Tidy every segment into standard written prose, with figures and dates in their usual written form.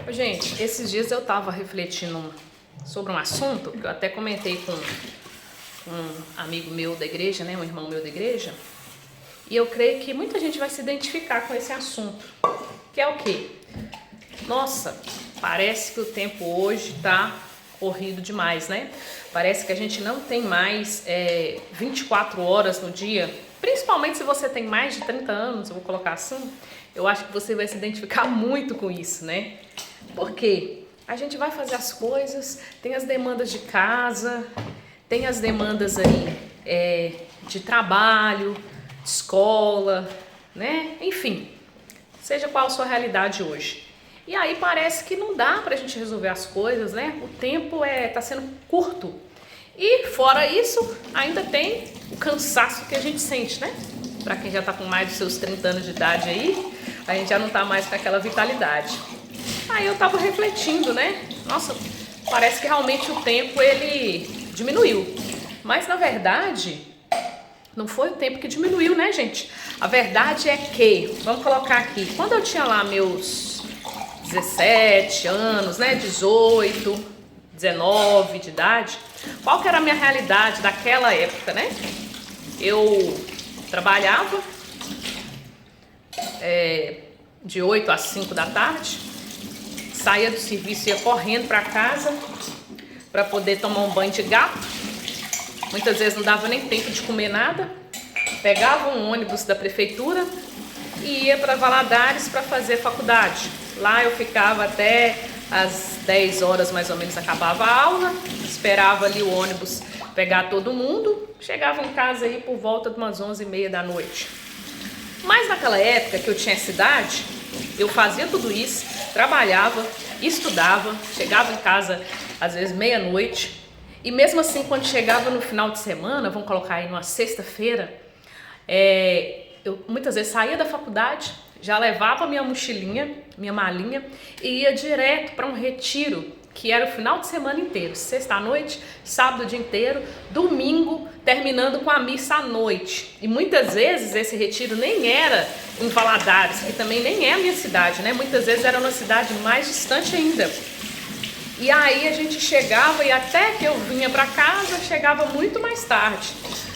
Gente, esses dias eu tava refletindo sobre um assunto que eu até comentei com um amigo meu da igreja, né, um irmão meu da igreja, e eu creio que muita gente vai se identificar com esse assunto, que é o quê? Nossa, parece que o tempo hoje tá corrido demais, né? Parece que a gente não tem mais 24 horas no dia, principalmente se você tem mais de 30 anos, eu vou colocar assim, eu acho que você vai se identificar muito com isso, né? Porque a gente vai fazer as coisas, tem as demandas de casa, tem as demandas aí de trabalho, de escola, né? Enfim, seja qual a sua realidade hoje. E aí parece que não dá pra gente resolver as coisas, né? O tempo tá sendo curto. E fora isso, ainda tem o cansaço que a gente sente, né? Pra quem já tá com mais dos seus 30 anos de idade aí, a gente já não tá mais com aquela vitalidade. Aí eu tava refletindo, né? Nossa, parece que realmente o tempo ele diminuiu. Mas na verdade, não foi o tempo que diminuiu, né, gente? A verdade é que, vamos colocar aqui, quando eu tinha lá meus 17 anos, né, 18, 19 de idade, qual que era a minha realidade daquela época, né? Eu trabalhava de 8 às 5 da tarde, saía do serviço e ia correndo para casa para poder tomar um banho de gato. Muitas vezes não dava nem tempo de comer nada. Pegava um ônibus da prefeitura e ia para Valadares para fazer faculdade. Lá eu ficava até às 10 horas mais ou menos, acabava a aula, esperava ali o ônibus pegar todo mundo, chegava em casa aí por volta de umas 11h30 da noite. Mas naquela época que eu tinha essa idade, eu fazia tudo isso, trabalhava, estudava, chegava em casa às vezes meia-noite, e mesmo assim quando chegava no final de semana, vamos colocar aí numa sexta-feira, eu muitas vezes saía da faculdade, já levava minha mochilinha, minha malinha e ia direto para um retiro que era o final de semana inteiro, sexta à noite, sábado o dia inteiro, domingo terminando com a missa à noite. E muitas vezes esse retiro nem era em Valadares, que também nem é a minha cidade, né? Muitas vezes era uma cidade mais distante ainda. E aí a gente chegava e até que eu vinha para casa, chegava muito mais tarde.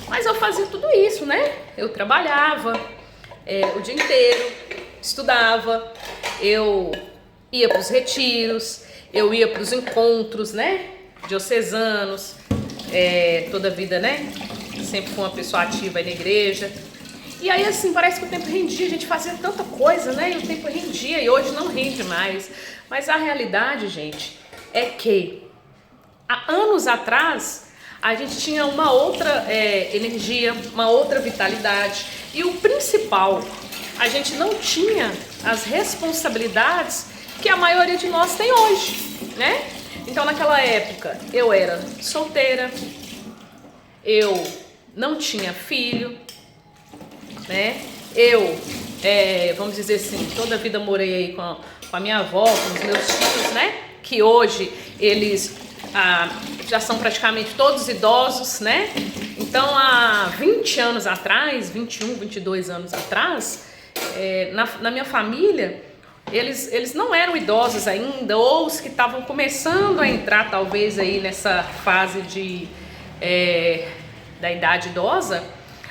Mas eu fazia tudo isso, né? Eu trabalhava o dia inteiro, estudava, eu ia para os retiros, eu ia para os encontros, né, diocesanos, toda a vida, né, sempre fui uma pessoa ativa aí na igreja. E aí assim, parece que o tempo rendia, a gente fazia tanta coisa, né, e o tempo rendia e hoje não rende mais. Mas a realidade, gente, é que há anos atrás a gente tinha uma outra energia, uma outra vitalidade e o principal, a gente não tinha as responsabilidades que a maioria de nós tem hoje, né? Então naquela época eu era solteira, eu não tinha filho, né? Eu, vamos dizer assim, toda a vida morei aí com a minha avó, com os meus tios, né? Que hoje eles já são praticamente todos idosos, né? Então há 20 anos atrás, 21, 22 anos atrás, na minha família, eles não eram idosos ainda, ou os que estavam começando a entrar talvez aí nessa fase da idade idosa,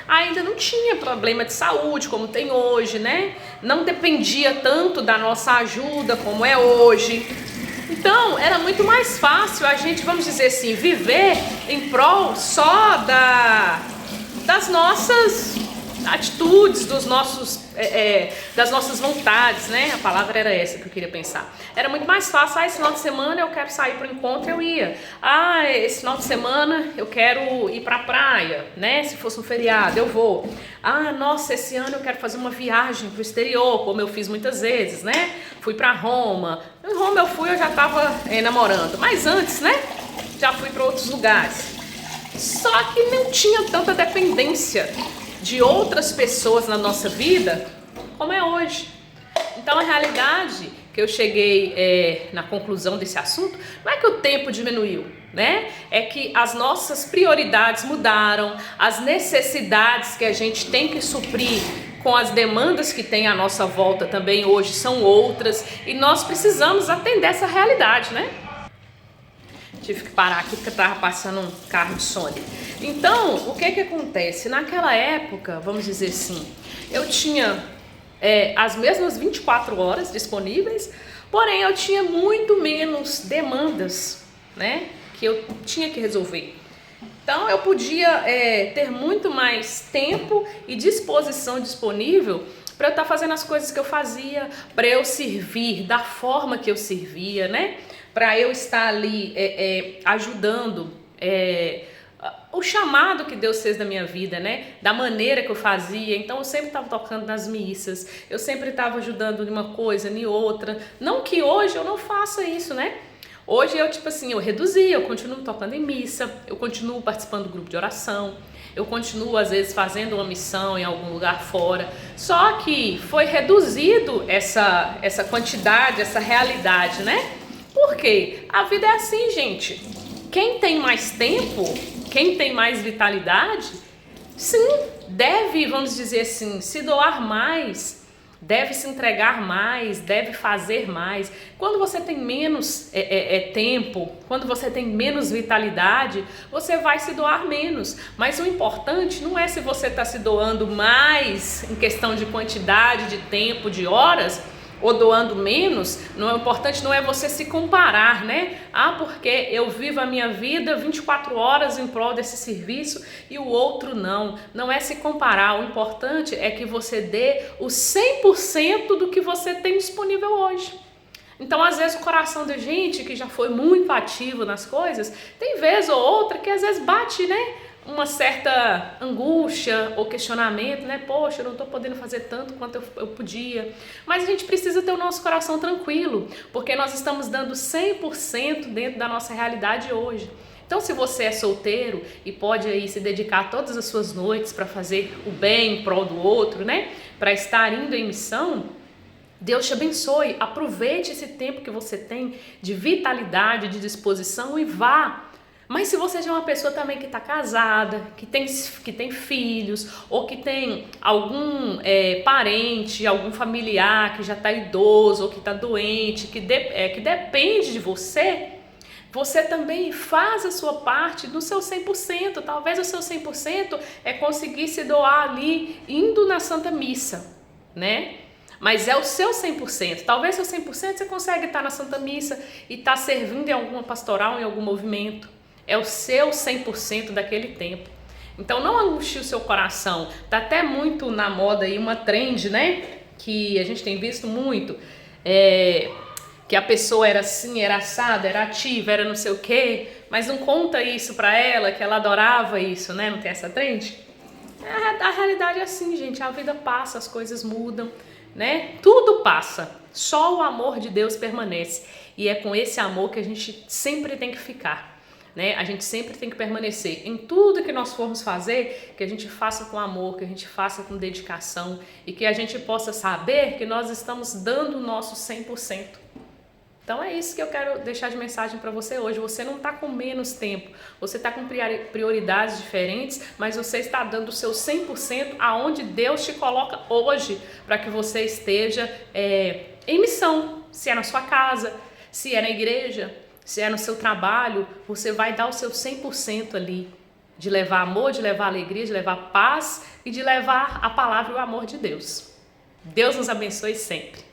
ainda não tinha problema de saúde como tem hoje, né? Não dependia tanto da nossa ajuda como é hoje. Então era muito mais fácil a gente, vamos dizer assim, viver em prol só das nossas atitudes, das nossas vontades, né? A palavra era essa que eu queria pensar. Era muito mais fácil, esse final de semana eu quero sair para o encontro, eu ia. Esse final de semana eu quero ir para a praia, né? Se fosse um feriado, eu vou. Nossa, esse ano eu quero fazer uma viagem para o exterior, como eu fiz muitas vezes, né? Fui para Roma. Em Roma eu já estava namorando, mas antes, né? Já fui para outros lugares. Só que não tinha tanta dependência de outras pessoas na nossa vida como é hoje. Então a realidade que eu cheguei na conclusão desse assunto não é que o tempo diminuiu, né? É que as nossas prioridades mudaram, as necessidades que a gente tem que suprir com as demandas que tem à nossa volta também hoje são outras, e nós precisamos atender essa realidade, né? Tive que parar aqui porque estava passando um carro de som. Então, o que acontece? Naquela época, vamos dizer assim, eu tinha as mesmas 24 horas disponíveis, porém eu tinha muito menos demandas, né, que eu tinha que resolver. Então eu podia ter muito mais tempo e disposição disponível para eu estar fazendo as coisas que eu fazia, para eu servir da forma que eu servia, né? Para eu estar ali ajudando o chamado que Deus fez na minha vida, né? Da maneira que eu fazia. Então eu sempre estava tocando nas missas, eu sempre estava ajudando em uma coisa, em outra. Não que hoje eu não faça isso, né? Hoje eu, tipo assim, eu reduzi, eu continuo tocando em missa, eu continuo participando do grupo de oração, eu continuo às vezes fazendo uma missão em algum lugar fora, só que foi reduzido essa quantidade, essa realidade, né? Por quê? A vida é assim, gente. Quem tem mais tempo, quem tem mais vitalidade, sim, deve, vamos dizer assim, se doar mais, deve se entregar mais, deve fazer mais. Quando você tem menos tempo, quando você tem menos vitalidade, você vai se doar menos. Mas o importante não é se você está se doando mais em questão de quantidade de tempo, de horas, ou doando menos. Não é importante, não é você se comparar, né? Porque eu vivo a minha vida 24 horas em prol desse serviço e o outro não. Não é se comparar, o importante é que você dê o 100% do que você tem disponível hoje. Então, às vezes, o coração da gente que já foi muito ativo nas coisas, tem vez ou outra que às vezes bate, né? Uma certa angústia ou questionamento, né? Poxa, eu não estou podendo fazer tanto quanto eu podia. Mas a gente precisa ter o nosso coração tranquilo, porque nós estamos dando 100% dentro da nossa realidade hoje. Então, se você é solteiro e pode aí se dedicar todas as suas noites para fazer o bem em prol do outro, né? Para estar indo em missão, Deus te abençoe. Aproveite esse tempo que você tem de vitalidade, de disposição e vá. Mas se você já é uma pessoa também que está casada, que tem filhos, ou que tem algum parente, algum familiar que já está idoso, ou que está doente, que depende de você, você também faz a sua parte do seu 100%. Talvez o seu 100% é conseguir se doar ali, indo na Santa Missa, né? Mas é o seu 100%. Talvez seu 100% você consegue estar na Santa Missa e estar servindo em alguma pastoral, em algum movimento. É o seu 100% daquele tempo. Então não angustie o seu coração. Tá até muito na moda aí uma trend, né? Que a gente tem visto muito. Que a pessoa era assim, era assada, era ativa, era não sei o quê. Mas não conta isso pra ela, que ela adorava isso, né? Não tem essa trend? A realidade é assim, gente. A vida passa, as coisas mudam, né? Tudo passa. Só o amor de Deus permanece. E é com esse amor que a gente sempre tem que ficar. Né? A gente sempre tem que permanecer em tudo que nós formos fazer, que a gente faça com amor, que a gente faça com dedicação e que a gente possa saber que nós estamos dando o nosso 100%. Então é isso que eu quero deixar de mensagem para você hoje. Você não está com menos tempo, você está com prioridades diferentes, mas você está dando o seu 100% aonde Deus te coloca hoje para que você esteja em missão, se é na sua casa, se é na igreja, se é no seu trabalho, você vai dar o seu 100% ali, de levar amor, de levar alegria, de levar paz e de levar a palavra e o amor de Deus. Deus nos abençoe sempre.